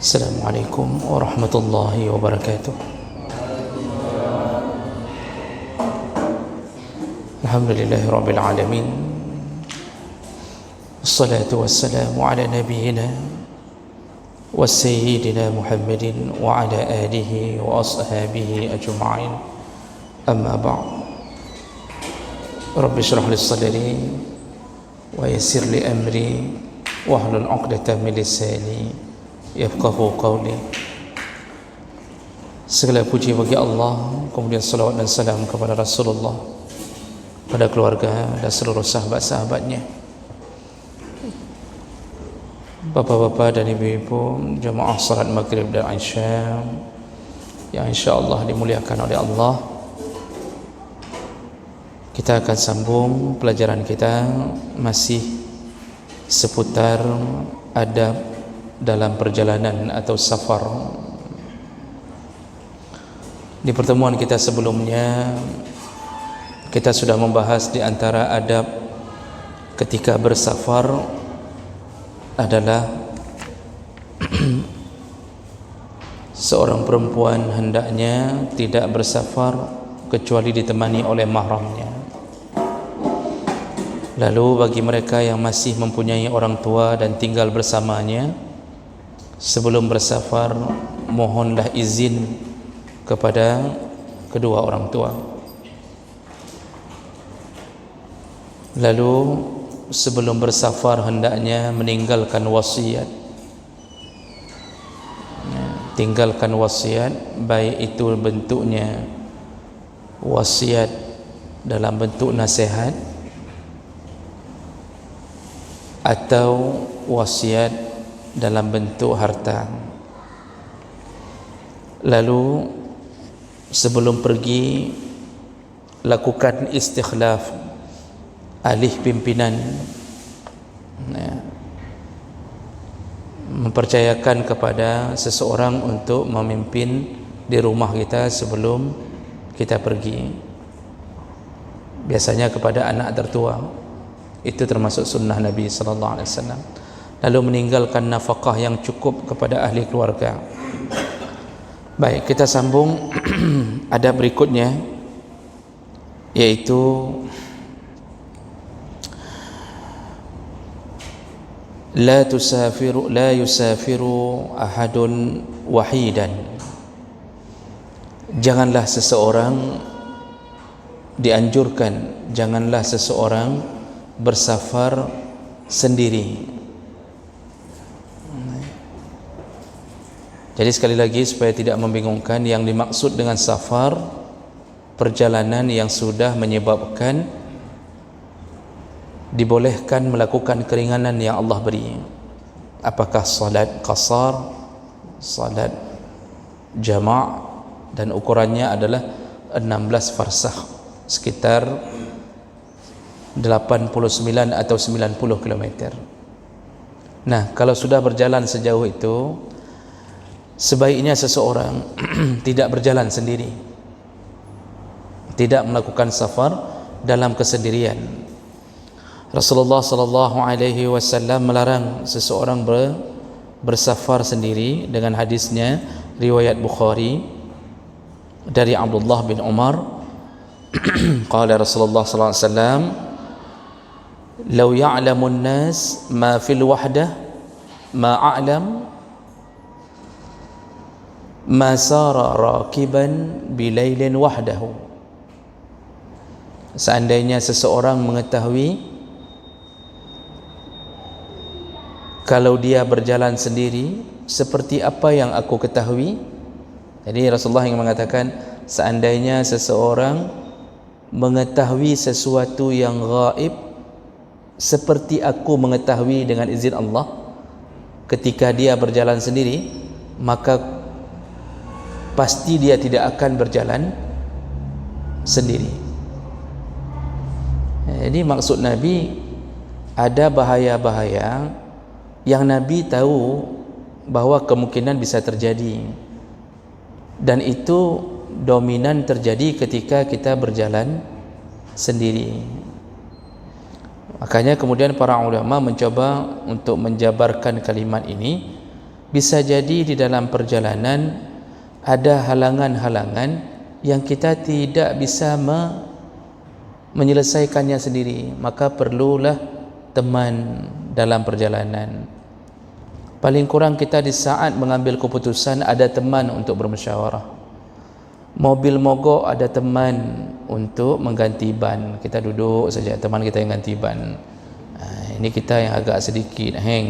Assalamualaikum warahmatullahi wabarakatuh. Alhamdulillahi rabbil alamin. Wassalatu wassalamu ala nabiyyina wa sayyidina Muhammadin wa ala alihi wa ashabihi ajma'in. Amma ba'd. Rabbi shrah li sadri wa yassir li amri wahlul 'uqdatam min lisani yafqahu qawli. Segala puji bagi Allah, kemudian salawat dan salam kepada Rasulullah, pada keluarga dan seluruh sahabat-sahabatnya. Bapak-bapak dan ibu-ibu jemaah salat maghrib dan isya yang insya-Allah dimuliakan oleh Allah, kita akan sambung pelajaran kita masih seputar adab dalam perjalanan atau safar. Di pertemuan kita sebelumnya kita sudah membahas di antara adab ketika bersafar adalah seorang perempuan hendaknya tidak bersafar kecuali ditemani oleh mahramnya. Lalu bagi mereka yang masih mempunyai orang tua dan tinggal bersamanya, sebelum bersafar mohonlah izin kepada kedua orang tua. Lalu sebelum bersafar hendaknya meninggalkan wasiat. Tinggalkan wasiat, baik itu bentuknya wasiat dalam bentuk nasihat atau wasiat dalam bentuk harta. Lalu sebelum pergi lakukan istikhlaf, alih pimpinan, mempercayakan kepada seseorang untuk memimpin di rumah kita sebelum kita pergi, biasanya kepada anak tertua. Itu termasuk sunnah Nabi sallallahu alaihi wasallam. Lalu meninggalkan nafkah yang cukup kepada ahli keluarga. Baik, kita sambung adab berikutnya, yaitu la yusafiru ahadun wahidan. Janganlah seseorang dianjurkan, janganlah seseorang bersafar sendiri. Jadi sekali lagi supaya tidak membingungkan, yang dimaksud dengan safar perjalanan yang sudah menyebabkan dibolehkan melakukan keringanan yang Allah beri. Apakah salat qasar, salat jama', dan ukurannya adalah 16 farsakh, sekitar 89 atau 90 km. Nah, kalau sudah berjalan sejauh itu, sebaiknya seseorang tidak berjalan sendiri, tidak melakukan safar dalam kesendirian. Rasulullah sallallahu alaihi wasallam melarang seseorang bersafar sendiri dengan hadisnya riwayat Bukhari dari Abdullah bin Umar. Qala Rasulullah sallallahu alaihi wasallam, "Law ya'lamu an-nas ma fil wahdah ma a'lam ma sara rakiban bilailin wahdahu." Seandainya seseorang mengetahui kalau dia berjalan sendiri seperti apa yang aku ketahui. Jadi Rasulullah yang mengatakan, seandainya seseorang mengetahui sesuatu yang gaib seperti aku mengetahui dengan izin Allah ketika dia berjalan sendiri, maka pasti dia tidak akan berjalan sendiri. Jadi maksud Nabi, ada bahaya-bahaya yang Nabi tahu bahwa kemungkinan bisa terjadi, dan itu dominan terjadi ketika kita berjalan sendiri. Makanya kemudian para ulama mencoba untuk menjabarkan kalimat ini Bisa jadi di dalam perjalanan ada halangan-halangan yang kita tidak bisa menyelesaikannya sendiri, maka perlulah teman dalam perjalanan. Paling kurang kita di saat mengambil keputusan ada teman untuk bermusyawarah. Mobil mogok ada teman untuk mengganti ban, kita duduk saja, teman kita yang ganti ban. Ini kita yang agak sedikit hang.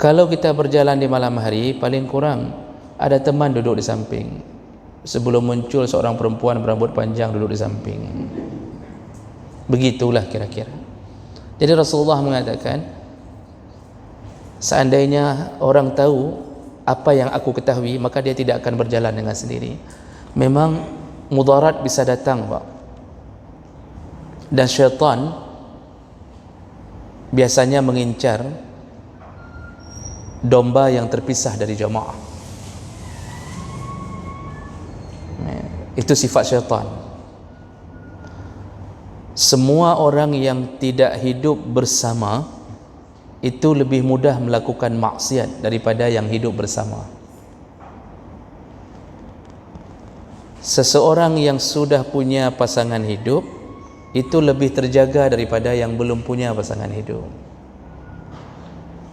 Kalau kita berjalan di malam hari, paling kurang ada teman duduk di samping. Sebelum muncul seorang perempuan berambut panjang duduk di samping. Begitulah kira-kira. Jadi Rasulullah mengatakan, seandainya orang tahu apa yang aku ketahui, maka dia tidak akan berjalan dengan sendiri. Memang mudarat bisa datang, Pak. Dan syaitan biasanya mengincar domba yang terpisah dari jamaah. Itu sifat syaitan. Semua orang yang tidak hidup bersama itu lebih mudah melakukan maksiat daripada yang hidup bersama. Seseorang yang sudah punya pasangan hidup itu lebih terjaga daripada yang belum punya pasangan hidup.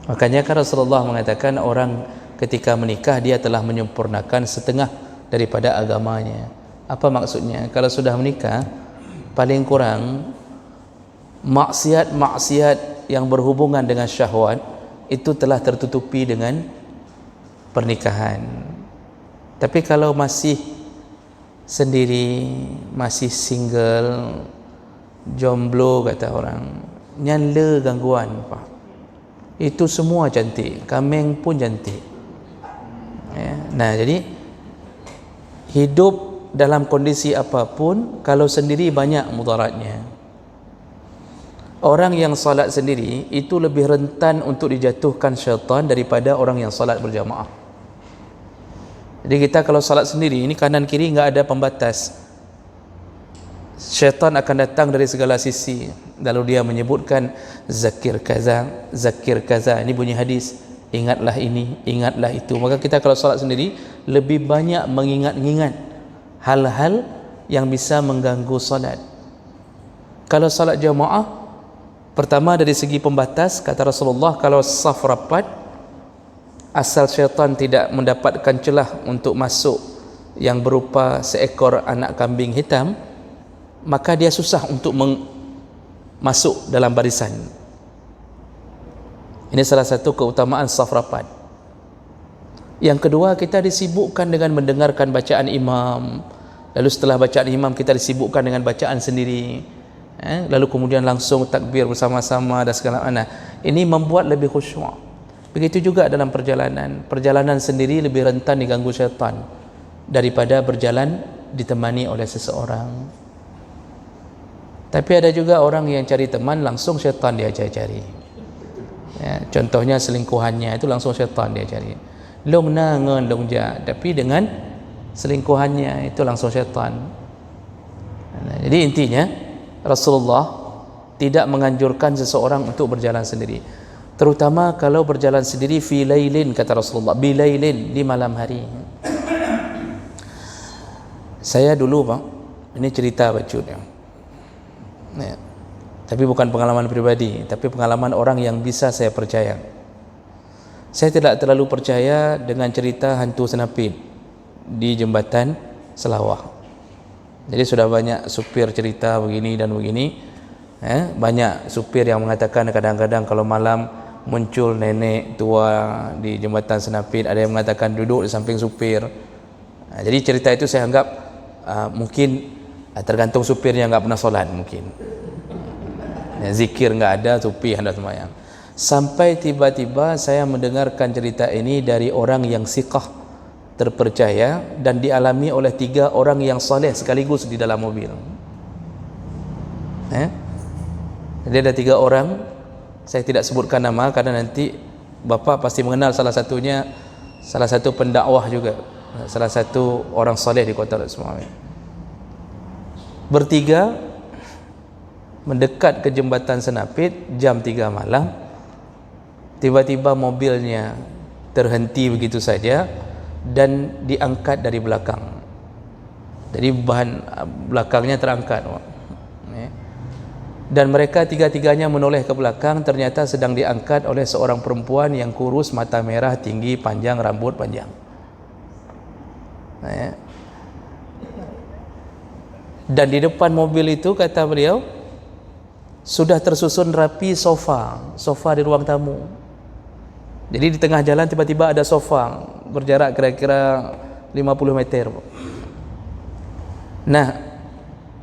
Makanya kan Rasulullah mengatakan orang ketika menikah dia telah menyempurnakan setengah daripada agamanya. Apa maksudnya? Kalau sudah menikah, paling kurang maksiat-maksiat yang berhubungan dengan syahwat itu telah tertutupi dengan pernikahan. Tapi kalau masih sendiri, masih single, jomblo kata orang, nyala gangguan, Pak. Itu semua cantik, kameng pun cantik. Nah, jadi hidup dalam kondisi apapun, kalau sendiri banyak mudaratnya. Orang yang salat sendiri itu lebih rentan untuk dijatuhkan syaitan daripada orang yang salat berjamaah. Jadi kita kalau salat sendiri, ini kanan kiri enggak ada pembatas. Syaitan akan datang dari segala sisi. Lalu dia menyebutkan zakir kaza, ini bunyi hadis, ingatlah ini, ingatlah itu. Maka kita kalau salat sendiri lebih banyak mengingat-ingat hal-hal yang bisa mengganggu salat. Kalau salat jamaah, pertama dari segi pembatas, kata Rasulullah, kalau saf rapat, asal syaitan tidak mendapatkan celah untuk masuk yang berupa seekor anak kambing hitam, maka dia susah untuk masuk dalam barisan. Ini salah satu keutamaan saf rapat. Yang kedua, kita disibukkan dengan mendengarkan bacaan imam. Lalu setelah bacaan imam kita disibukkan dengan bacaan sendiri. Lalu kemudian langsung takbir bersama-sama dan segala macam. Ini membuat lebih khusyuk. Begitu juga dalam perjalanan. Perjalanan sendiri lebih rentan diganggu syaitan daripada berjalan ditemani oleh seseorang. Tapi ada juga orang yang cari teman langsung syaitan dia cari. Contohnya selingkuhannya itu langsung syaitan dia cari. Long nangan long ja, tapi dengan selingkuhannya itu langsung syaitan. Jadi intinya Rasulullah tidak menganjurkan seseorang untuk berjalan sendiri, terutama kalau berjalan sendiri fi lailin, kata Rasulullah, bi lailin, di malam hari. Saya dulu, Pak, ini cerita bacut ya. Tapi bukan pengalaman pribadi, tapi pengalaman orang yang bisa saya percaya. Saya tidak terlalu percaya dengan cerita hantu senapit di jembatan Selawah. Jadi sudah banyak supir cerita begini dan begini. Banyak supir yang mengatakan kadang-kadang kalau malam muncul nenek tua di jembatan senapit, ada yang mengatakan duduk di samping supir. Jadi cerita itu saya anggap mungkin tergantung supirnya enggak pernah solat mungkin. Zikir enggak ada, supir hendak sembahyang. Sampai tiba-tiba saya mendengarkan cerita ini dari orang yang siqah, terpercaya, dan dialami oleh 3 orang yang soleh sekaligus di dalam mobil. Jadi ada 3 orang, saya tidak sebutkan nama karena nanti Bapak pasti mengenal salah satunya, salah satu pendakwah juga, salah satu orang soleh di Kota Rasulullah. Bertiga mendekat ke jembatan Senapit jam 3 malam, tiba-tiba mobilnya terhenti begitu saja dan diangkat dari belakang. Jadi bahan belakangnya terangkat. Dan mereka tiga-tiganya menoleh ke belakang, ternyata sedang diangkat oleh seorang perempuan yang kurus, mata merah, tinggi, panjang, rambut panjang. Dan di depan mobil itu, kata beliau, sudah tersusun rapi sofa di ruang tamu. Jadi di tengah jalan tiba-tiba ada sofa berjarak kira-kira 50 meter. Nah,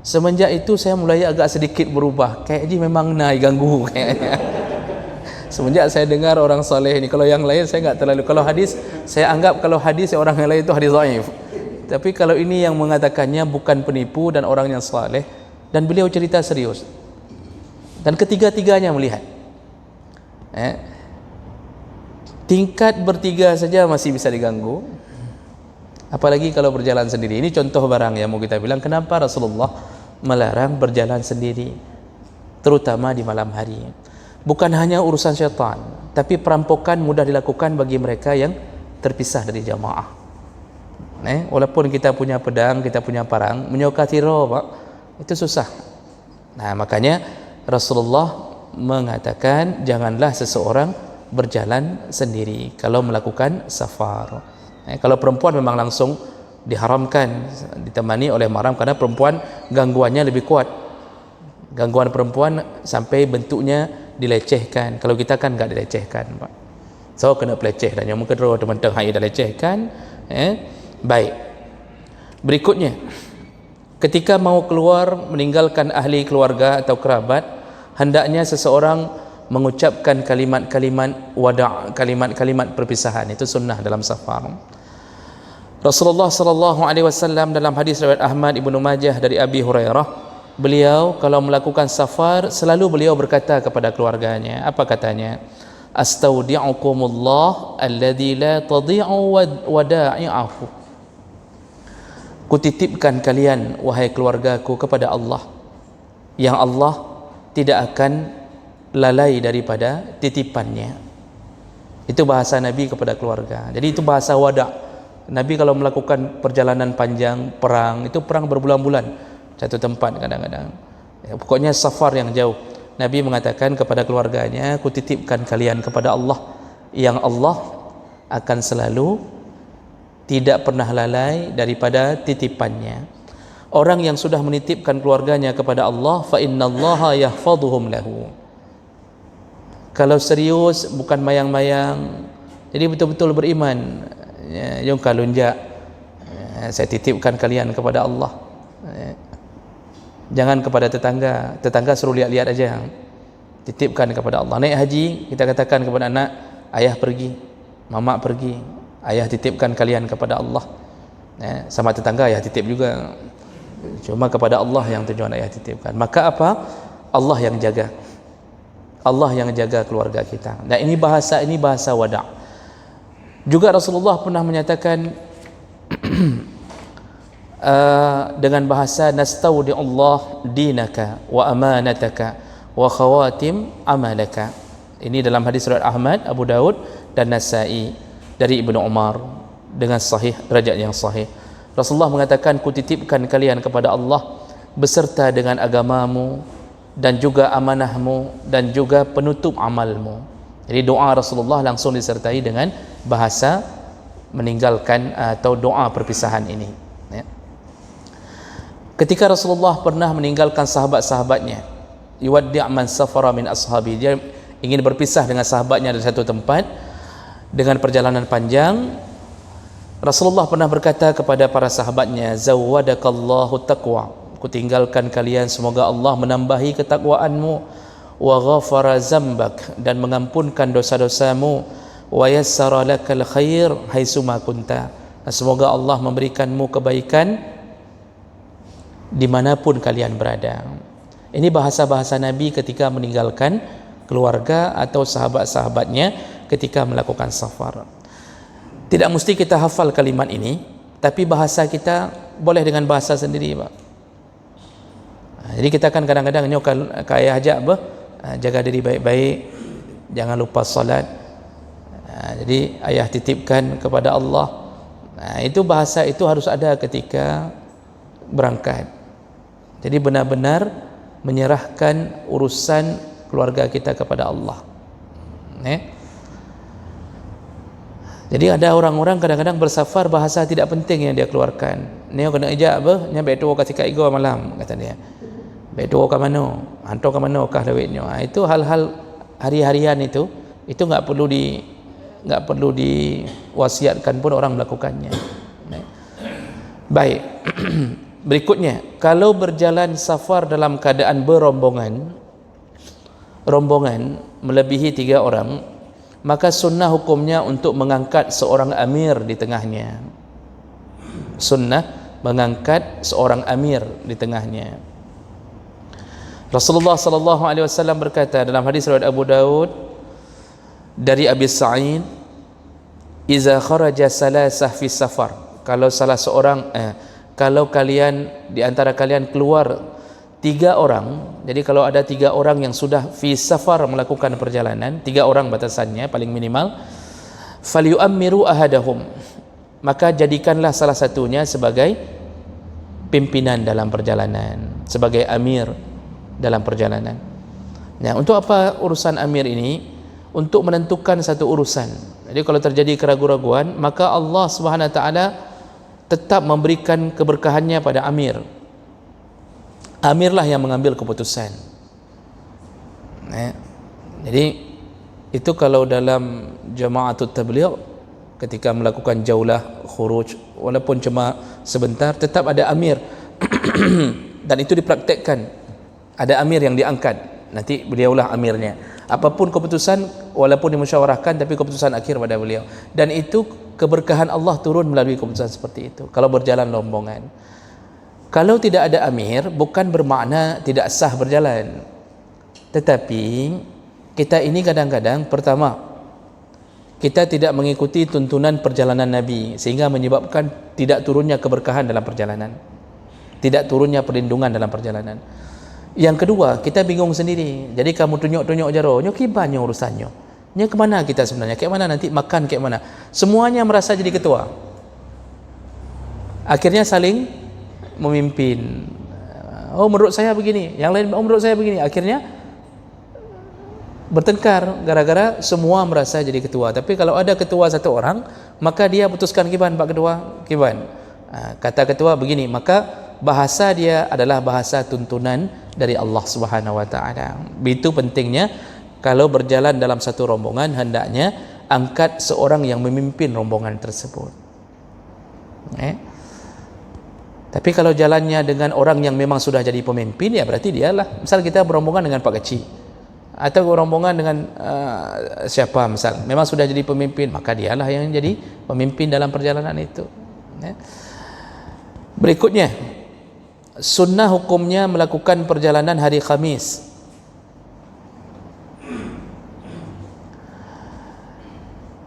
semenjak itu saya mulai agak sedikit berubah. Kayaknya memang naik ganggu kayaknya. Semenjak saya dengar orang soleh ini, kalau yang lain saya enggak terlalu, kalau hadis saya anggap kalau hadis orang yang lain itu hadis dhaif. Tapi kalau ini yang mengatakannya bukan penipu dan orang yang soleh, dan beliau cerita serius. Dan ketiga-tiganya melihat. Tingkat bertiga saja masih bisa diganggu, apalagi kalau berjalan sendiri. Ini contoh barang yang mau kita bilang kenapa Rasulullah melarang berjalan sendiri, terutama di malam hari. Bukan hanya urusan syaitan, tapi perampokan mudah dilakukan bagi mereka yang terpisah dari jamaah. Walaupun kita punya pedang, kita punya parang, menyokati roh, Pak, itu susah. Nah, makanya Rasulullah mengatakan janganlah seseorang berjalan sendiri kalau melakukan safar. Kalau perempuan memang langsung diharamkan ditemani oleh mahram, karena perempuan gangguannya lebih kuat. Gangguan perempuan sampai bentuknya dilecehkan. Kalau kita kan enggak dilecehkan, Pak. So kena peleceh dan yang mungkin teman-teman hai dah lecehkan. Baik. Berikutnya, ketika mau keluar meninggalkan ahli keluarga atau kerabat, hendaknya seseorang mengucapkan kalimat-kalimat wada', kalimat-kalimat perpisahan. Itu sunnah dalam safar. Rasulullah sallallahu alaihi wasallam dalam hadis riwayat Ahmad Ibnu Majah dari Abi Hurairah, beliau kalau melakukan safar selalu beliau berkata kepada keluarganya, apa katanya? Astaudi'ukumullah alladzi la tadhi'u wada'i'ahu. Kutitipkan kalian wahai keluargaku kepada Allah yang Allah tidak akan lalai daripada titipannya. Itu bahasa Nabi kepada keluarga. Jadi itu bahasa wada'. Nabi kalau melakukan perjalanan panjang, perang, itu perang berbulan-bulan satu tempat kadang-kadang. Pokoknya safar yang jauh. Nabi mengatakan kepada keluarganya, kutitipkan kalian kepada Allah yang Allah akan selalu tidak pernah lalai daripada titipannya. Orang yang sudah menitipkan keluarganya kepada Allah, fa innallaha yahfazuhum lahu. Kalau serius, bukan mayang-mayang, jadi betul-betul beriman, yang kalunjak, saya titipkan kalian kepada Allah. Jangan kepada tetangga. Tetangga suruh lihat-lihat aja, titipkan kepada Allah. Naik haji, kita katakan kepada anak, ayah pergi, mama pergi, ayah titipkan kalian kepada Allah. Sama tetangga ayah titip juga, cuma kepada Allah yang tujuan ayah titipkan. Maka apa? Allah yang jaga. Allah yang jaga keluarga kita. Dan ini bahasa wada'. Juga Rasulullah pernah menyatakan dengan bahasa nastaudi'ullah dinaka wa amanataka wa khawatim amalaka. Ini dalam hadis riwayat Ahmad, Abu Daud dan Nasa'i dari Ibnu Umar dengan sahih, derajat yang sahih. Rasulullah mengatakan, kutitipkan kalian kepada Allah beserta dengan agamamu dan juga amanahmu dan juga penutup amalmu. Jadi doa Rasulullah langsung disertai dengan bahasa meninggalkan atau doa perpisahan ini. Ketika Rasulullah pernah meninggalkan sahabat-sahabatnya, yuwaddi' man safara min ashabi, dia ingin berpisah dengan sahabatnya dari satu tempat dengan perjalanan panjang, Rasulullah pernah berkata kepada para sahabatnya, zawwadakallahu taqwa, kutinggalkan kalian, semoga Allah menambahi ketakwaanmu, wa ghafara zambak, dan mengampunkan dosa-dosamu, wa yassara lakal khair haitsuma kunta, semoga Allah memberikanmu kebaikan dimanapun kalian berada. Ini bahasa-bahasa Nabi ketika meninggalkan keluarga atau sahabat-sahabatnya ketika melakukan safar. Tidak mesti kita hafal kalimat ini, tapi bahasa kita boleh dengan bahasa sendiri, Pak. Jadi kita kan kadang-kadang nyokal kaya ajak jaga diri baik-baik, jangan lupa salat, Jadi ayah titipkan kepada Allah. Itu bahasa itu harus ada ketika berangkat. Jadi benar-benar menyerahkan urusan keluarga kita kepada Allah. Jadi ada orang-orang kadang-kadang bersafar, bahasa tidak penting yang dia keluarkan. Ni kena ejak apa? Nya baik tu ketika igo malam, kata dia. Baik tu ke mana? Hantar ke mana kah duitnya? Itu hal-hal hari-harian itu enggak perlu diwasiatkan pun orang melakukannya. Baik. Berikutnya, kalau berjalan safar dalam keadaan rombongan melebihi 3 orang, maka sunnah hukumnya untuk mengangkat seorang amir di tengahnya. Sunnah mengangkat seorang amir di tengahnya. Rasulullah sallallahu alaihi wasallam berkata dalam hadis riwayat Abu Daud dari Abi Sa'id, "Iza kharaja salasah fi safar." Kalau kalian di antara kalian keluar 3 orang, jadi kalau ada 3 orang yang sudah fi safar melakukan perjalanan, 3 orang batasannya paling minimal, falyu'ammiru ahadahum, maka jadikanlah salah satunya sebagai pimpinan dalam perjalanan, sebagai amir dalam perjalanan. Nah, untuk apa urusan amir ini? Untuk menentukan satu urusan. Jadi kalau terjadi keraguan-raguan, maka Allah Subhanahu wa taala tetap memberikan keberkahannya pada amir. Amirlah yang mengambil keputusan. Jadi itu kalau dalam jama'atut tabligh ketika melakukan jaulah khuruj, walaupun cuma sebentar, tetap ada amir. Dan itu dipraktekkan. Ada amir yang diangkat, nanti beliaulah amirnya. Apapun keputusan, walaupun dimusyawarahkan, tapi keputusan akhir pada beliau. Dan itu keberkahan Allah turun melalui keputusan seperti itu kalau berjalan rombongan. Kalau tidak ada amir, bukan bermakna tidak sah berjalan, tetapi kita ini kadang-kadang, pertama, kita tidak mengikuti tuntunan perjalanan Nabi, sehingga menyebabkan tidak turunnya keberkahan dalam perjalanan, tidak turunnya perlindungan dalam perjalanan. Yang kedua, kita bingung sendiri. Jadi kamu tunjuk-tunjuk jaro, nyo kibannya urusannya. Nya ke mana kita sebenarnya? Kayak mana nanti makan, kayak mana? Semuanya merasa jadi ketua. Akhirnya saling memimpin. Oh, menurut saya begini, yang lain menurut saya begini. Akhirnya bertengkar gara-gara semua merasa jadi ketua. Tapi kalau ada ketua satu orang, maka dia putuskan kiban Pak Ketua, kiban. Kata ketua begini, maka bahasa dia adalah bahasa tuntunan dari Allah Subhanahu wa taala. Itu pentingnya kalau berjalan dalam satu rombongan, hendaknya angkat seorang yang memimpin rombongan tersebut. Tapi kalau jalannya dengan orang yang memang sudah jadi pemimpin, ya berarti dialah. Misal kita berombongan dengan Pak Kecil, atau berombongan dengan siapa misal, memang sudah jadi pemimpin, maka dialah yang jadi pemimpin dalam perjalanan itu. Berikutnya, sunnah hukumnya melakukan perjalanan hari Khamis.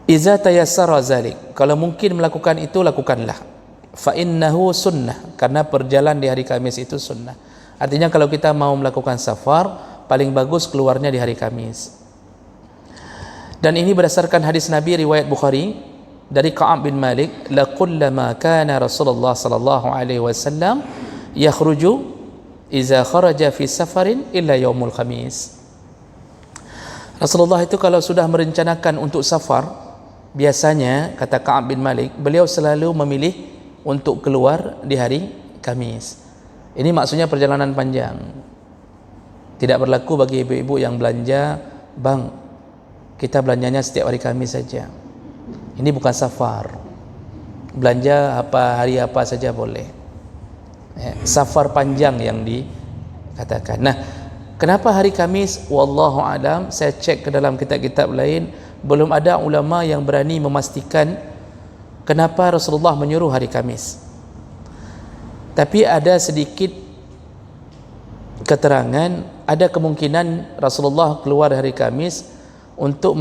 Iza tayassara zalik, kalau mungkin melakukan itu, lakukanlah. Fa innahu sunnah, karena perjalanan di hari Kamis itu sunnah. Artinya kalau kita mau melakukan safar, paling bagus keluarnya di hari Kamis. Dan ini berdasarkan hadis Nabi riwayat Bukhari dari Ka'ab bin Malik, la kullama kana Rasulullah sallallahu alaihi wasallam yakhruju iza kharaja fi safarin illa yaumul khamis. Rasulullah itu kalau sudah merencanakan untuk safar, biasanya, kata Ka'ab bin Malik, beliau selalu memilih untuk keluar di hari Kamis. Ini maksudnya perjalanan panjang. Tidak berlaku bagi ibu-ibu yang belanja, bang, kita belanjanya setiap hari Kamis saja. Ini bukan safar. Belanja hari apa saja boleh. Safar panjang yang dikatakan. Nah, kenapa hari Kamis? Wallahu alam, saya cek ke dalam kitab-kitab lain, belum ada ulama yang berani memastikan kenapa Rasulullah menyuruh hari Kamis. Tapi ada sedikit keterangan, ada kemungkinan Rasulullah keluar hari Kamis untuk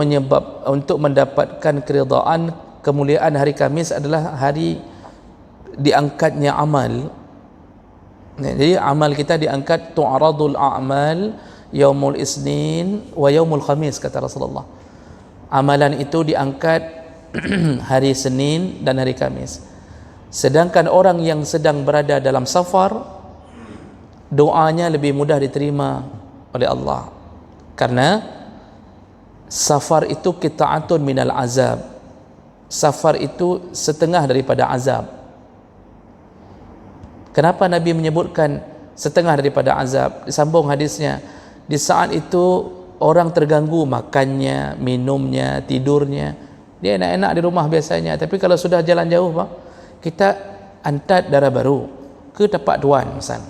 mendapatkan keridhaan, kemuliaan hari Kamis adalah hari diangkatnya amal. Jadi amal kita diangkat, tu'aradul a'mal yaumul isnin wa yaumul khamis, kata Rasulullah. Amalan itu diangkat hari Senin dan hari Khamis. Sedangkan orang yang sedang berada dalam safar, doanya lebih mudah diterima oleh Allah, karena safar itu qita'atun minal azab. Safar itu setengah daripada azab. Kenapa Nabi menyebutkan setengah daripada azab? Disambung hadisnya, di saat itu orang terganggu makannya, minumnya, tidurnya. Dia enak-enak di rumah biasanya, tapi kalau sudah jalan jauh, bang, kita antat darah baru ke tempat tuan misal,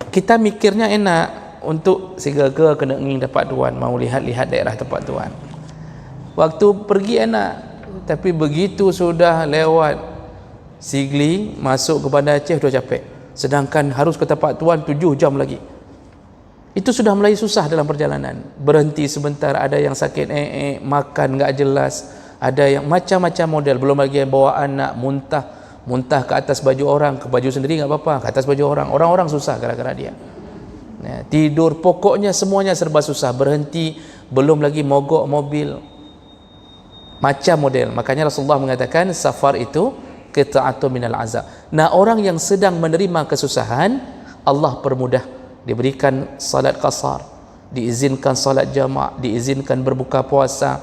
kita mikirnya enak untuk segera kena nging tempat tuan, mau lihat-lihat daerah tempat tuan. Waktu pergi enak, tapi begitu sudah lewat Sigling, masuk ke Bandar Aceh sudah capek. Sedangkan harus ke tempat tuan 7 jam lagi. Itu sudah mulai susah dalam perjalanan. Berhenti sebentar, ada yang sakit makan enggak jelas, ada yang macam-macam model, belum lagi yang bawa anak, muntah ke atas baju orang, ke baju sendiri enggak apa-apa, ke atas baju orang. Orang-orang susah gara-gara dia. Ya, tidur, pokoknya semuanya serba susah. Berhenti, belum lagi mogok mobil. Macam model. Makanya Rasulullah mengatakan safar itu qita'atun minal azab. Nah, orang yang sedang menerima kesusahan, Allah permudah, diberikan salat qasar, diizinkan salat jamak, diizinkan berbuka puasa,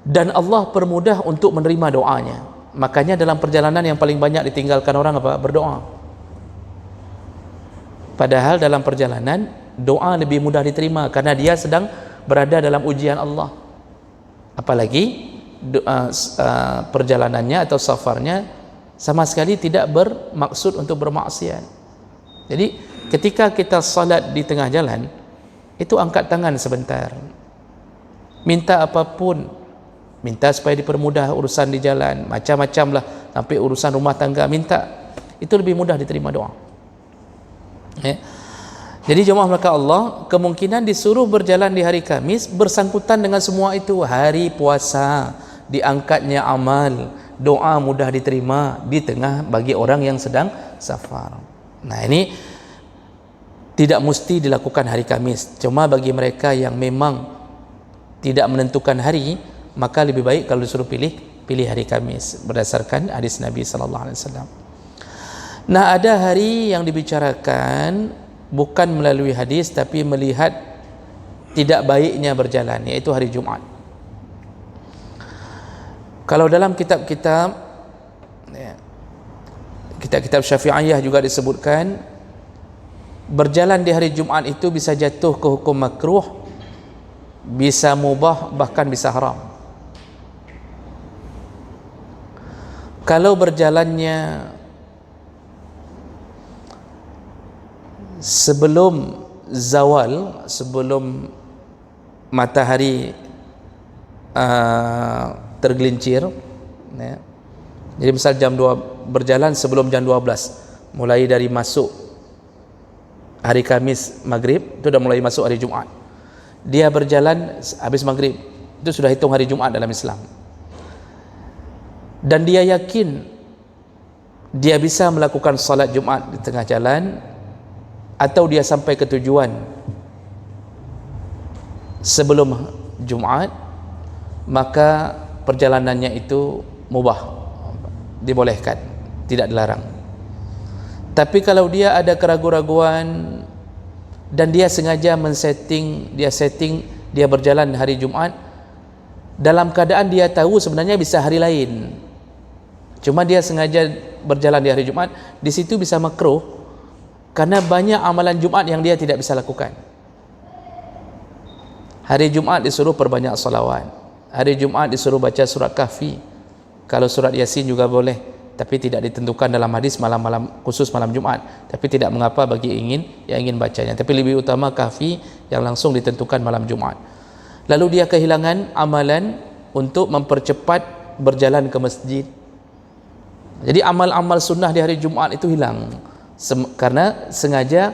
dan Allah permudah untuk menerima doanya. Makanya dalam perjalanan yang paling banyak ditinggalkan orang apa? Berdoa. Padahal dalam perjalanan doa lebih mudah diterima karena dia sedang berada dalam ujian Allah. Apalagi perjalanannya atau safarnya sama sekali tidak bermaksud untuk bermaksiat. Jadi ketika kita salat di tengah jalan, itu angkat tangan sebentar, minta apapun, minta supaya dipermudah urusan di jalan, macam-macam lah, sampai urusan rumah tangga minta, itu lebih mudah diterima doa. Jadi jemaah maka Allah kemungkinan disuruh berjalan di hari Khamis bersangkutan dengan semua itu, hari puasa, diangkatnya amal, doa mudah diterima di tengah bagi orang yang sedang safar. Nah, ini tidak mesti dilakukan hari Khamis, cuma bagi mereka yang memang tidak menentukan hari, maka lebih baik kalau disuruh pilih hari Khamis berdasarkan hadis Nabi sallallahu alaihi wasallam. Nah, ada hari yang dibicarakan bukan melalui hadis tapi melihat tidak baiknya berjalan, yaitu hari Jumat. Kalau dalam kitab-kitab kitab-kitab Syafi'iyah juga disebutkan berjalan di hari Jumat itu bisa jatuh ke hukum makruh, bisa mubah, bahkan bisa haram. Kalau berjalannya sebelum zawal, sebelum matahari tergelincir, ya. Jadi misal jam 2, berjalan sebelum jam 12, mulai dari masuk hari Kamis maghrib, itu sudah mulai masuk hari Jumat. Dia berjalan habis maghrib, itu sudah hitung hari Jumat dalam Islam. Dan dia yakin dia bisa melakukan salat Jumat di tengah jalan, atau dia sampai ke tujuan sebelum Jumat, maka perjalanannya itu mubah, dibolehkan, tidak dilarang. Tapi kalau dia ada keraguan-raguan dan dia sengaja dia berjalan hari Jumat dalam keadaan dia tahu sebenarnya bisa hari lain, cuma dia sengaja berjalan di hari Jumat, di situ bisa makruh karena banyak amalan Jumat yang dia tidak bisa lakukan. Hari Jumat disuruh perbanyak salawat, hari Jumat disuruh baca surat Kahfi, kalau surat Yasin juga boleh, tapi tidak ditentukan dalam hadis malam-malam, khusus malam Jumat, tapi tidak mengapa bagi yang ingin bacanya, tapi lebih utama Kahfi yang langsung ditentukan malam Jumat. Lalu dia kehilangan amalan untuk mempercepat berjalan ke masjid. Jadi amal-amal sunnah di hari Jumat itu hilang karena sengaja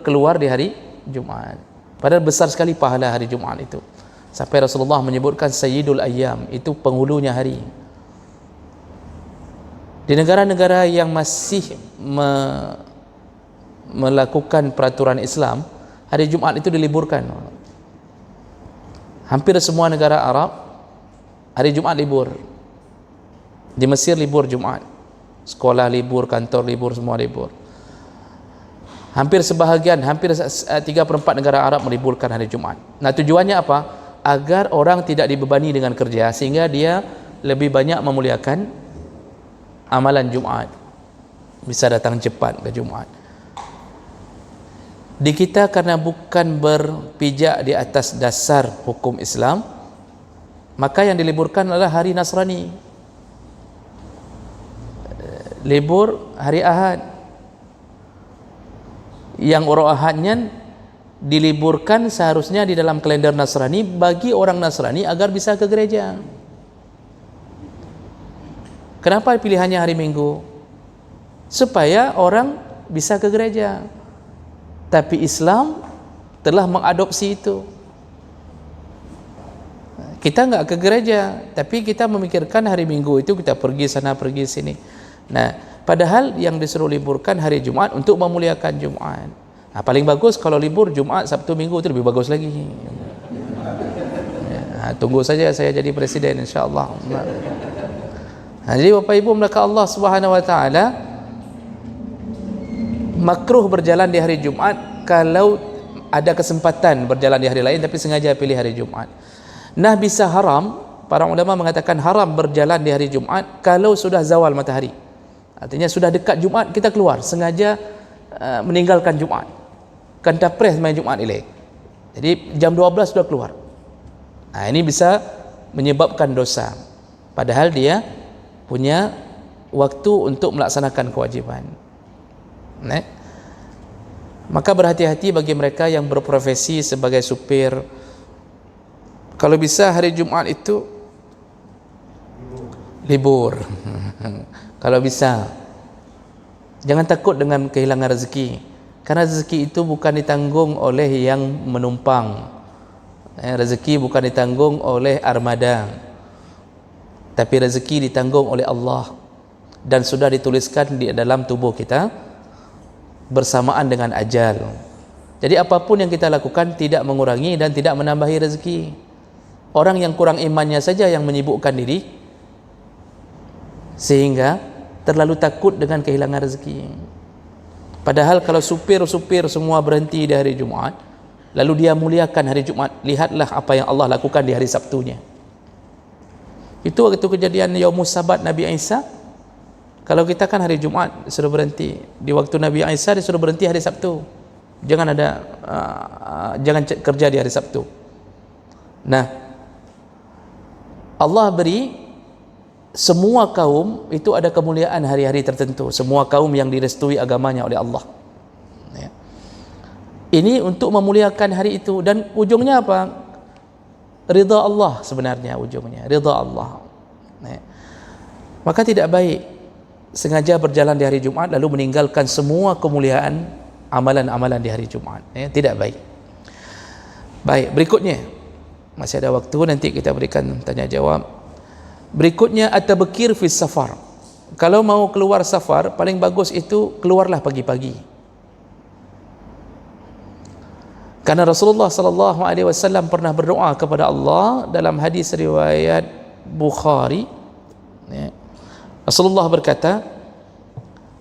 keluar di hari Jumat. Padahal besar sekali pahala hari Jumat itu. Sampai Rasulullah menyebutkan Sayyidul Ayyam, itu penghulunya hari. Di negara-negara yang masih melakukan peraturan Islam, hari Jumat itu diliburkan. Hampir semua negara Arab hari Jumaat libur. Di Mesir libur Jumaat, sekolah libur, kantor libur, semua libur. Hampir 3/4 negara Arab meliburkan hari Jumaat. Nah, tujuannya apa? Agar orang tidak dibebani dengan kerja, sehingga dia lebih banyak memuliakan amalan Jumaat, bisa datang cepat ke Jumaat. Di kita karena bukan berpijak di atas dasar hukum Islam, maka yang diliburkan adalah hari Nasrani, libur hari Ahad. Yang orang Ahadnya diliburkan seharusnya di dalam kalender Nasrani bagi orang Nasrani agar bisa ke gereja. Kenapa pilihannya hari Minggu? Supaya orang bisa ke gereja. Tapi Islam telah mengadopsi itu. Kita enggak ke gereja, tapi kita memikirkan hari Minggu itu kita pergi sana pergi sini. Nah, padahal yang disuruh liburkan hari Jumat untuk memuliakan Jumat. Nah, paling bagus kalau libur Jumat, Sabtu, Minggu itu lebih bagus lagi. Ya, tunggu saja saya jadi presiden insya-Allah. Nah, jadi Bapak Ibu maka Allah Subhanahu wa taala makruh berjalan di hari Jumat kalau ada kesempatan berjalan di hari lain tapi sengaja pilih hari Jumat. Nah, bisa haram, para ulama mengatakan haram berjalan di hari Jumat kalau sudah zawal matahari. Artinya sudah dekat Jumat kita keluar, sengaja meninggalkan Jumat. Kan tapres main Jumat elok. Jadi jam 12 sudah keluar. Nah, ini bisa menyebabkan dosa. Padahal dia punya waktu untuk melaksanakan kewajiban. Nah, maka berhati-hati bagi mereka yang berprofesi sebagai supir. Kalau bisa hari Jumat itu libur. Kalau bisa, jangan takut dengan kehilangan rezeki, karena rezeki itu bukan ditanggung oleh yang menumpang. Rezeki bukan ditanggung oleh armada, tapi rezeki ditanggung oleh Allah dan sudah dituliskan di dalam tubuh kita bersamaan dengan ajal. Jadi apapun yang kita lakukan tidak mengurangi dan tidak menambahi rezeki. Orang yang kurang imannya saja yang menyibukkan diri sehingga terlalu takut dengan kehilangan rezeki. Padahal kalau supir-supir semua berhenti di hari Jumat, lalu dia muliakan hari Jumat, lihatlah apa yang Allah lakukan di hari Sabtunya. Itu waktu kejadian Yaumus Sabat Nabi Isa. Kalau kita kan hari Jumat disuruh berhenti, di waktu Nabi Isa disuruh berhenti hari Sabtu. Jangan ada jangan kerja di hari Sabtu. Nah, Allah beri semua kaum itu ada kemuliaan hari-hari tertentu, semua kaum yang direstui agamanya oleh Allah. Ya. Ini untuk memuliakan hari itu, dan ujungnya apa? Ridha Allah sebenarnya ujungnya, ridha Allah. Ya. Maka tidak baik sengaja berjalan di hari Jumat lalu meninggalkan semua kemuliaan amalan-amalan di hari Jumat. Ya, tidak baik. Baik, berikutnya masih ada waktu, nanti kita berikan tanya jawab. Berikutnya at-tabkir fi safar. Kalau mau keluar safar, paling bagus itu keluarlah pagi-pagi. Karena Rasulullah sallallahu alaihi wasallam pernah berdoa kepada Allah dalam hadis riwayat Bukhari. Ya. Rasulullah berkata,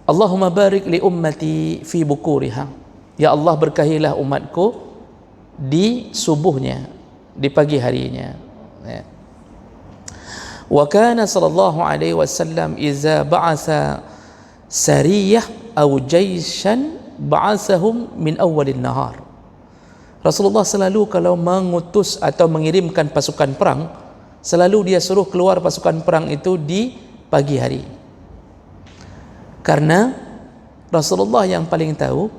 Allahumma barik li ummati fi bukuriha. Ya Allah, berkahilah umatku di subuhnya, di pagi harinya. Ya. Wa kana sallallahu alaihi wasallam iza ba'atha sariyah aw jayshan ba'athahum min awwalin nahar. Rasulullah selalu kalau mengutus atau mengirimkan pasukan perang, selalu dia suruh keluar pasukan perang itu di pagi hari. Karena Rasulullah yang paling tahu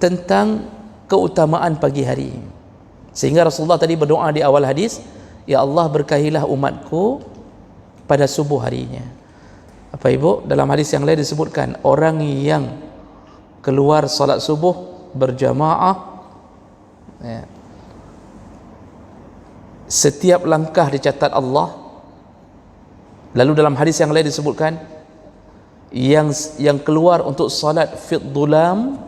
tentang keutamaan pagi hari. Sehingga Rasulullah tadi berdoa di awal hadis, ya Allah, berkahilah umatku pada subuh harinya. Apa Ibu? Dalam hadis yang lain disebutkan, orang yang keluar salat subuh berjamaah, ya, setiap langkah dicatat Allah. Lalu dalam hadis yang lain disebutkan, yang keluar untuk salat fit dhulam,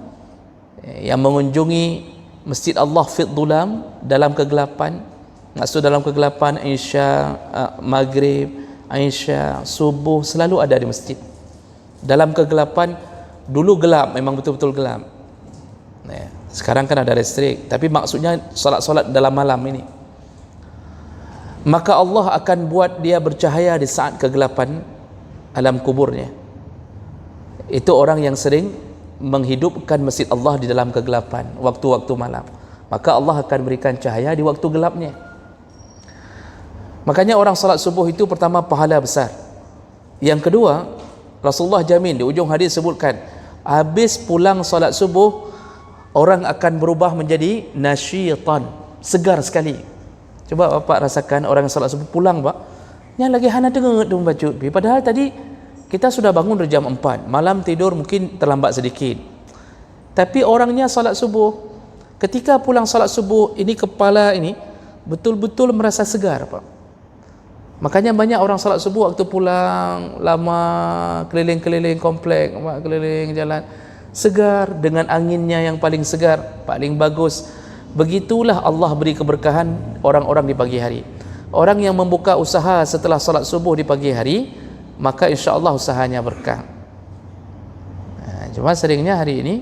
yang mengunjungi masjid Allah fit dhulam, dalam kegelapan, Maksud dalam kegelapan, Isya, Maghrib, Isya, Subuh selalu ada di masjid. Dalam kegelapan, dulu gelap, memang betul-betul gelap. Sekarang kan ada listrik, tapi maksudnya solat-solat dalam malam ini. Maka Allah akan buat dia bercahaya di saat kegelapan alam kuburnya. Itu orang yang sering menghidupkan masjid Allah di dalam kegelapan, waktu-waktu malam. Maka Allah akan berikan cahaya di waktu gelapnya. Makanya orang salat subuh itu pertama pahala besar. Yang kedua, Rasulullah jamin, di ujung hadis sebutkan, habis pulang salat subuh, orang akan berubah menjadi nasyitan, segar sekali. Coba bapak rasakan orang yang salat subuh pulang, pak, yang lagi hana dengar tu membaca. Padahal tadi kita sudah bangun dari jam 4, malam tidur mungkin terlambat sedikit. Tapi orangnya salat subuh, ketika pulang salat subuh, ini kepala ini betul-betul merasa segar, pak. Makanya banyak orang salat subuh waktu pulang lama keliling-keliling komplek, keliling jalan, segar dengan anginnya yang paling segar, paling bagus. Begitulah Allah beri keberkahan orang-orang di pagi hari. Orang yang membuka usaha setelah salat subuh di pagi hari, maka insya-Allah usahanya berkah. Cuma seringnya hari ini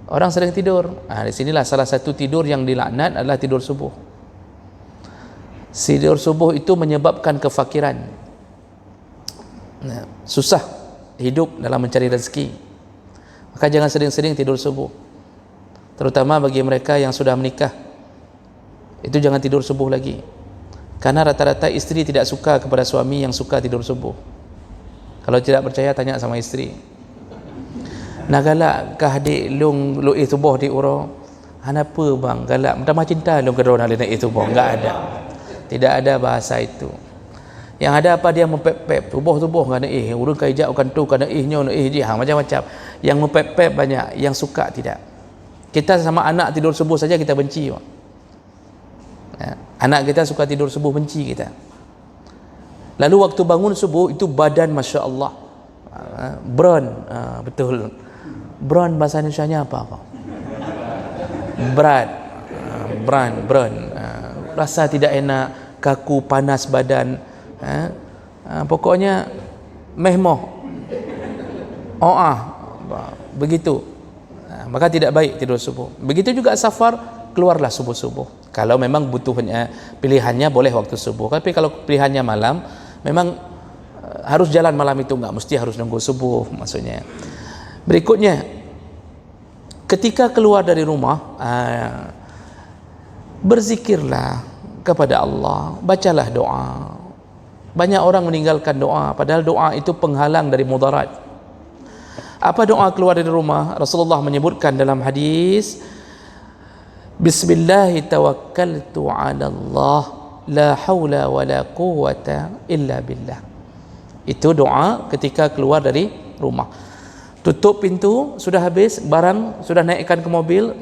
orang sering tidur. Di sinilah salah satu tidur yang dilaknat adalah tidur subuh. Tidur subuh itu menyebabkan kefakiran. Susah hidup dalam mencari rezeki. Maka jangan sering-sering tidur subuh. Terutama bagi mereka yang sudah menikah. Itu jangan tidur subuh lagi. Karena rata-rata istri tidak suka kepada suami yang suka tidur subuh. Kalau tidak percaya, tanya sama istri. Nak galak kah adik long lu subuh di uro? Kenapa bang galak? Macam cinta long kedua nak naik subuh? Enggak ada. Tidak ada bahasa itu. Yang ada apa dia mempep-pep tubuh-tubuh kan urun kaijak kan tu kan nyo jihang macam-macam. Yang mempep-pep banyak, yang suka tidak. Kita sama anak tidur subuh saja kita benci. Anak kita suka tidur subuh, benci kita. Lalu waktu bangun subuh itu badan Masya Allah burn, betul. Burn bahasa Indonesianya apa? Berat, burn, rasa tidak enak, kaku, panas badan, pokoknya mehmoh, begitu. Maka tidak baik tidur subuh. Begitu juga safar, keluarlah subuh-subuh. Kalau memang butuhnya, pilihannya boleh waktu subuh. Tapi kalau pilihannya malam, memang harus jalan malam itu, enggak mesti harus nunggu subuh maksudnya. Berikutnya, ketika keluar dari rumah, berzikirlah kepada Allah, bacalah doa. Banyak orang meninggalkan doa, padahal doa itu penghalang dari mudarat. Apa doa keluar dari rumah? Rasulullah menyebutkan dalam hadis, Bismillahi tawakkaltu ala Allah, la hawla wa la quwwata illa billah. Itu doa ketika keluar dari rumah. Tutup pintu, sudah habis barang, sudah naikkan ke mobil,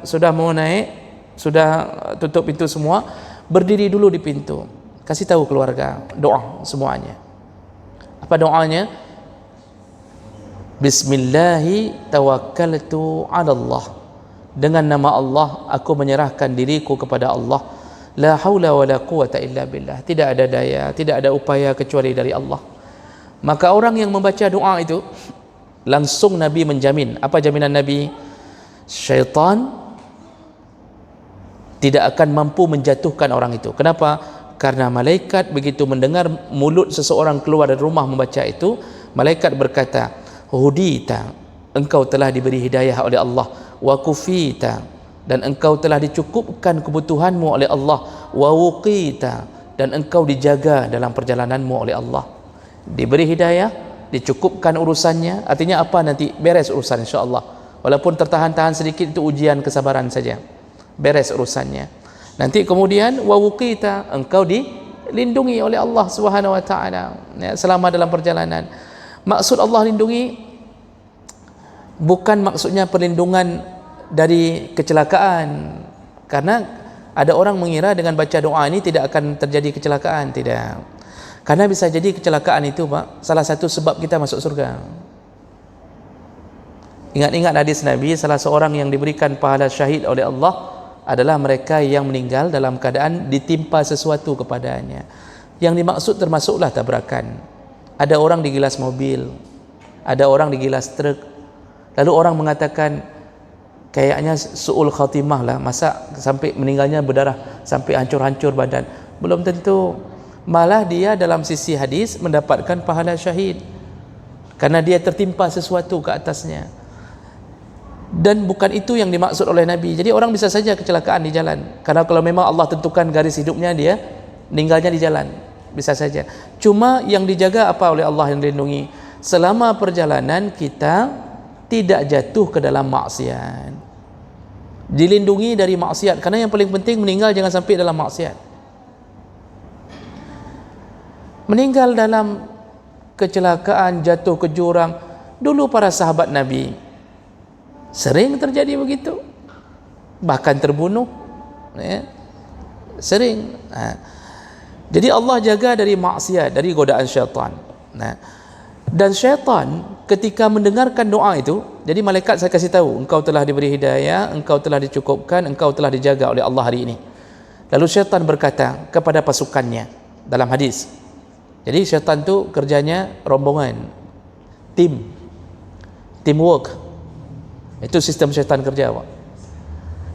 sudah mau naik, sudah tutup pintu semua, berdiri dulu di pintu, kasih tahu keluarga, doa semuanya. Apa doanya? Bismillahi tawakkaltu ala Allah, dengan nama Allah aku menyerahkan diriku kepada Allah, la haula wa la quwwata illa billah, tidak ada daya, tidak ada upaya kecuali dari Allah. Maka orang yang membaca doa itu, langsung Nabi menjamin. Apa jaminan Nabi? Syaitan tidak akan mampu menjatuhkan orang itu. Kenapa? Karena malaikat begitu mendengar mulut seseorang keluar dari rumah membaca itu, malaikat berkata, hudita, engkau telah diberi hidayah oleh Allah, wa kufita, dan engkau telah dicukupkan kebutuhanmu oleh Allah, wa wuqita, dan engkau dijaga dalam perjalananmu oleh Allah. Diberi hidayah, dicukupkan urusannya, artinya apa? Nanti beres urusan insya-Allah. Walaupun tertahan-tahan sedikit, itu ujian kesabaran saja, beres urusannya. Nanti kemudian wa wuqita, engkau dilindungi oleh Allah Subhanahu wa taala selama dalam perjalanan. Maksud Allah lindungi bukan maksudnya perlindungan dari kecelakaan, karena ada orang mengira dengan baca doa ini tidak akan terjadi kecelakaan. Tidak, karena bisa jadi kecelakaan itu, Pak, salah satu sebab kita masuk surga. Ingat-ingat hadis Nabi, salah seorang yang diberikan pahala syahid oleh Allah adalah mereka yang meninggal dalam keadaan ditimpa sesuatu kepadanya. Yang dimaksud termasuklah tabrakan. Ada orang digilas mobil, ada orang digilas truk, lalu orang mengatakan kayaknya su'ul khatimah lah, masa sampai meninggalnya berdarah sampai hancur-hancur badan. Belum tentu. Malah dia dalam sisi hadis mendapatkan pahala syahid karena dia tertimpa sesuatu ke atasnya. Dan bukan itu yang dimaksud oleh Nabi. Jadi orang bisa saja kecelakaan di jalan, karena kalau memang Allah tentukan garis hidupnya, dia meninggalnya di jalan, bisa saja. Cuma yang dijaga apa oleh Allah, yang dilindungi selama perjalanan kita tidak jatuh ke dalam maksiat, dilindungi dari maksiat. Karena yang paling penting meninggal jangan sampai dalam maksiat. Meninggal dalam kecelakaan, jatuh ke jurang. Dulu para sahabat Nabi sering terjadi begitu, bahkan terbunuh, ya. Sering. Jadi Allah jaga dari maksiat, dari godaan syaitan. Dan syaitan ketika mendengarkan doa itu, jadi malaikat saya kasih tahu, engkau telah diberi hidayah, engkau telah dicukupkan, engkau telah dijaga oleh Allah hari ini. Lalu syaitan berkata kepada pasukannya dalam hadis. Jadi syaitan itu kerjanya rombongan, teamwork. Itu sistem syaitan kerja, Pak.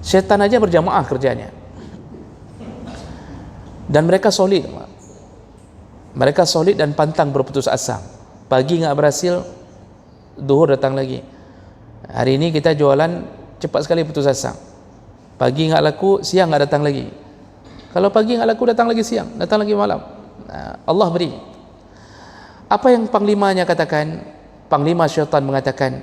Syaitan aja berjamaah kerjanya. Dan mereka solid, Pak. Mereka solid dan pantang berputus asa. Pagi nggak berhasil, zuhur datang lagi. Hari ini kita jualan cepat sekali putus asa. Pagi nggak laku, siang nggak datang lagi. Kalau pagi nggak laku, datang lagi siang, datang lagi malam. Allah beri. Apa yang panglimanya katakan? Panglima syaitan mengatakan,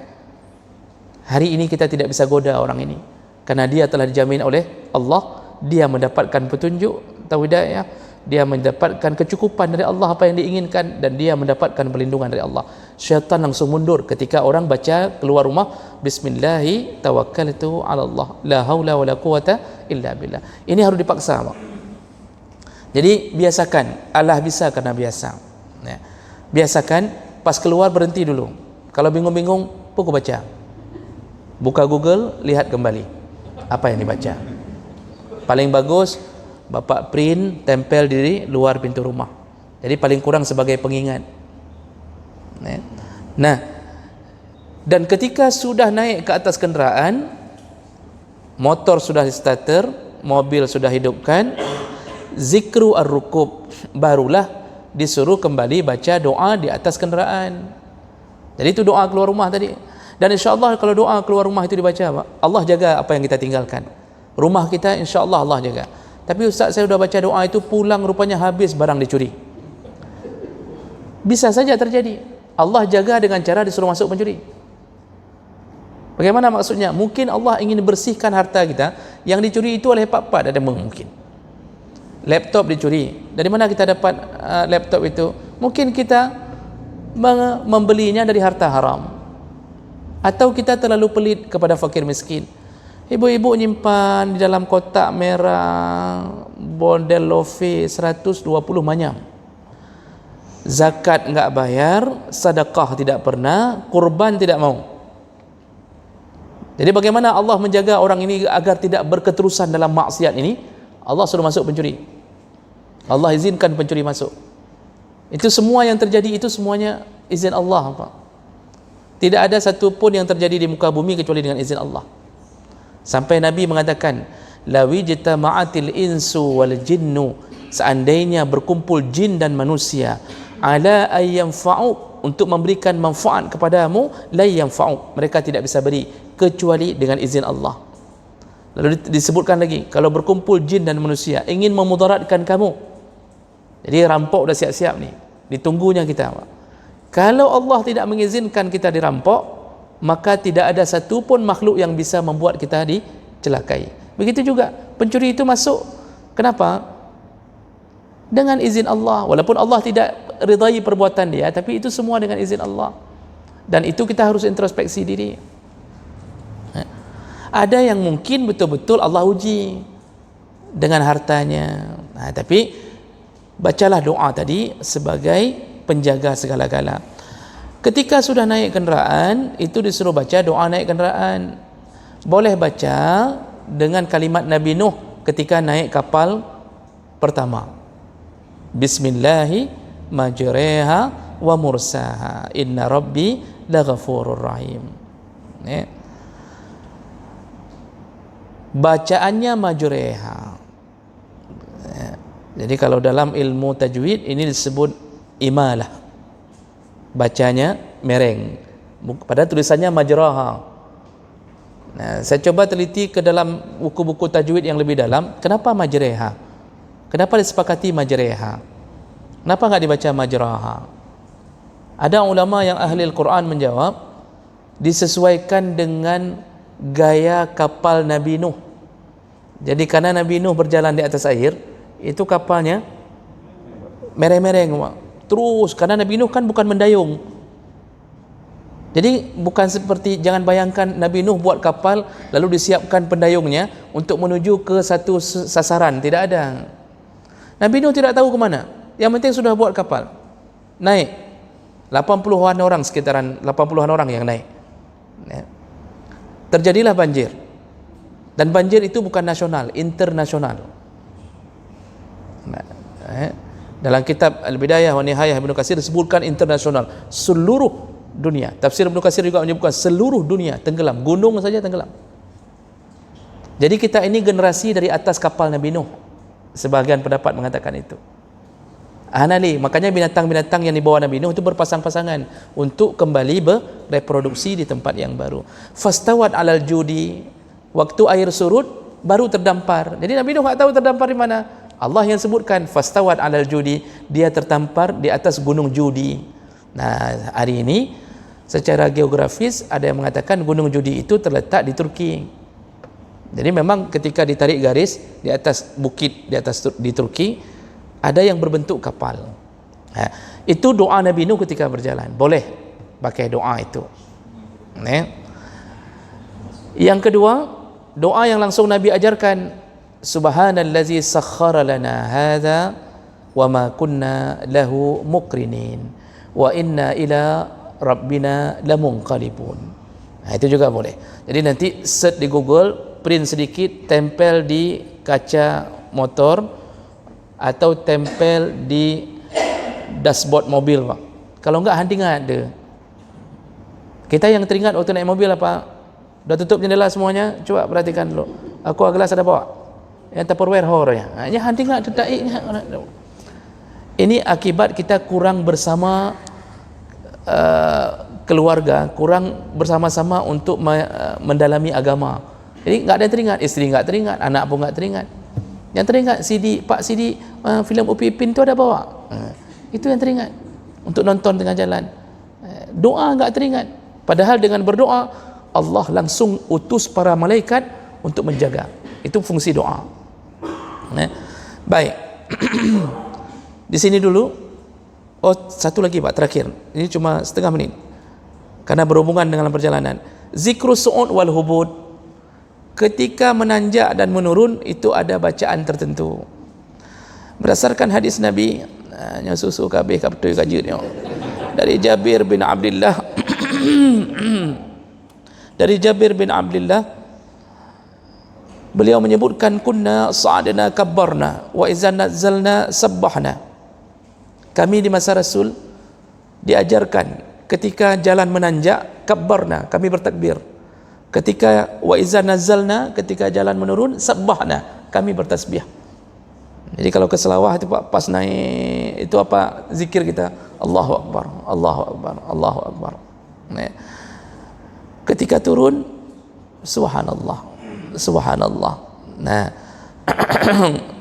hari ini kita tidak bisa goda orang ini, karena dia telah dijamin oleh Allah, dia mendapatkan petunjuk, hidayah, dia mendapatkan kecukupan dari Allah apa yang diinginkan, dan dia mendapatkan perlindungan dari Allah. Syaitan langsung mundur ketika orang baca keluar rumah, Bismillahi tawakkaltu ala Allah, la haula wala quwata illa billah. Ini harus dipaksa, Pak. Jadi biasakan, Allah bisa karena biasa. Ya. Biasakan, pas keluar berhenti dulu. Kalau bingung-bingung, pukul baca. Buka Google, lihat kembali apa yang dibaca. Paling bagus Bapak print, tempel di luar pintu rumah. Jadi paling kurang sebagai pengingat. Nah, dan ketika sudah naik ke atas kenderaan, motor sudah di starter, mobil sudah hidupkan, zikru ar-rukub, barulah disuruh kembali baca doa di atas kenderaan. Jadi itu doa keluar rumah tadi. Dan insyaAllah kalau doa keluar rumah itu dibaca, Pak, Allah jaga apa yang kita tinggalkan. Rumah kita insyaAllah Allah jaga. Tapi Ustaz, saya sudah baca doa itu, pulang rupanya habis barang dicuri. Bisa saja terjadi. Allah jaga dengan cara disuruh masuk pencuri. Bagaimana maksudnya? Mungkin Allah ingin bersihkan harta kita, yang dicuri itu oleh pak-pak, ada mungkin. Laptop dicuri. Dari mana kita dapat laptop itu? Mungkin kita membelinya dari harta haram. Atau kita terlalu pelit kepada fakir miskin. Ibu-ibu nyimpan di dalam kotak merah bondel lofi 120 manyam. Zakat enggak bayar, sedekah tidak pernah, kurban tidak mau. Jadi bagaimana Allah menjaga orang ini agar tidak berketerusan dalam maksiat ini? Allah suruh masuk pencuri. Allah izinkan pencuri masuk. Itu semua yang terjadi itu semuanya izin Allah, Pak. Tidak ada satu pun yang terjadi di muka bumi kecuali dengan izin Allah. Sampai Nabi mengatakan, lawi jitama'atil insu wal jinnu, seandainya berkumpul jin dan manusia, ala ayyamfa'u, untuk memberikan manfaat kepadamu, la yanfa'u, mereka tidak bisa beri kecuali dengan izin Allah. Lalu disebutkan lagi, kalau berkumpul jin dan manusia ingin memudaratkan kamu, jadi rampok dah siap-siap nih, ditunggunya kita, Pak. Kalau Allah tidak mengizinkan kita dirampok, maka tidak ada satu pun makhluk yang bisa membuat kita dicelakai. Begitu juga pencuri itu masuk, kenapa? Dengan izin Allah. Walaupun Allah tidak ridai perbuatan dia, tapi itu semua dengan izin Allah. Dan itu kita harus introspeksi diri. Ada yang mungkin betul-betul Allah uji dengan hartanya. Tapi bacalah doa tadi sebagai penjaga segala-gala. Ketika sudah naik kenderaan, itu disuruh baca doa naik kenderaan. Boleh baca dengan kalimat Nabi Nuh ketika naik kapal pertama. Bismillahi majreha wa mursaha inna rabbi laghafurur rahim. Bacaannya majreha. Jadi kalau dalam ilmu tajwid ini disebut imalah. Bacanya mereng. Padahal tulisannya majraha. Nah, saya coba teliti ke dalam buku-buku tajwid yang lebih dalam, kenapa majreha? Kenapa disepakati majreha? Kenapa enggak dibaca majraha? Ada ulama yang ahli Al-Quran menjawab, disesuaikan dengan gaya kapal Nabi Nuh. Jadi karena Nabi Nuh berjalan di atas air, itu kapalnya mereng-mereng terus, karena Nabi Nuh kan bukan mendayung. Jadi bukan seperti, jangan bayangkan Nabi Nuh buat kapal lalu disiapkan pendayungnya untuk menuju ke satu sasaran, tidak ada. Nabi Nuh tidak tahu ke mana, yang penting sudah buat kapal, naik 80-an orang, sekitaran 80-an orang yang naik. Terjadilah banjir, dan banjir itu bukan nasional, internasional. Dalam kitab Al-Bidayah wa Nihayah Ibnu Katsir disebutkan internasional, seluruh dunia. Tafsir Ibnu Katsir juga menyebutkan seluruh dunia tenggelam, gunung saja tenggelam. Jadi kita ini generasi dari atas kapal Nabi Nuh, sebagian pendapat mengatakan itu. Hanali, makanya binatang-binatang yang dibawa Nabi Nuh itu berpasang-pasangan untuk kembali bereproduksi di tempat yang baru. Fastawat alal judi, waktu air surut baru terdampar. Jadi Nabi Nuh tak tahu terdampar di mana. Allah yang sebutkan fastawat alal judi, dia tertampar di atas gunung Judi. Nah, hari ini secara geografis ada yang mengatakan gunung Judi itu terletak di Turki. Jadi memang ketika ditarik garis di atas bukit di Turki ada yang berbentuk kapal. Itu doa Nabi Nuh ketika berjalan. Boleh pakai doa itu. Yang kedua, doa yang langsung Nabi ajarkan, Subhanallazi sakhkhara lana hadza wa ma kunna lahu muqrinin wa inna ila rabbina lamunqalibun. Itu juga boleh. Jadi nanti search di Google, print sedikit, tempel di kaca motor atau tempel di dashboard mobil, Pak. Kalau enggak hantingan ada. Kita yang teringat waktu naik mobil apa? Dah tutup jendela semuanya? Coba perhatikan dulu. Aku gelas ada bawa? Yang Tupperware hornya. Ya hantingan tetai. Ini akibat kita kurang bersama keluarga, kurang bersama-sama untuk mendalami agama. Jadi enggak ada yang teringat, isteri enggak teringat, anak pun enggak teringat. Yang teringat Pak CD filem Upi Ipin tu ada bawa. Itu yang teringat untuk nonton tengah jalan. Doa enggak teringat. Padahal dengan berdoa Allah langsung utus para malaikat untuk menjaga. Itu fungsi doa. Baik. Di sini dulu. Oh, satu lagi Pak, terakhir. Ini cuma setengah menit. Karena berhubungan dengan perjalanan. Zikrus su'ud wal hubud. Ketika menanjak dan menurun itu ada bacaan tertentu. Berdasarkan hadis Nabi, susu kabeh kaptui kajut dari Jabir bin Abdullah dari Jabir bin Abdullah, beliau menyebutkan kunna sa'adna kabbarna wa idza nazzalna sabbahna. Kami di masa Rasul diajarkan ketika jalan menanjak kabbarna, kami bertakbir. Ketika wa idza nazzalna, ketika jalan menurun sabbahna, kami bertasbih. Jadi kalau ke selawah itu Pak, pas naik itu apa zikir kita? Allahu Akbar, Allahu Akbar, Allahu Akbar. Ketika turun subhanallah, subhanallah. Nah,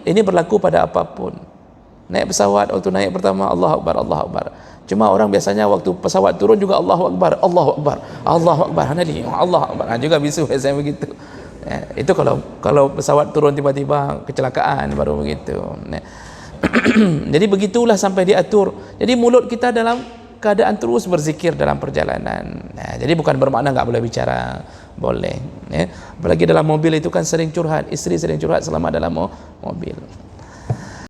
ini berlaku pada apapun. Naik pesawat, waktu naik pertama Allahu Akbar, Allahu Akbar. Cuma orang biasanya waktu pesawat turun juga Allahu Akbar, Allahu Akbar, Allahu Akbar. Hanali, Allahu Akbar. Juga bisu saya begitu. Itu kalau pesawat turun tiba-tiba kecelakaan baru begitu. Jadi begitulah sampai diatur. Jadi mulut kita dalam keadaan terus berzikir dalam perjalanan. Jadi bukan bermakna enggak boleh bicara, boleh. Apalagi dalam mobil itu kan sering curhat, istri sering curhat selama dalam mobil.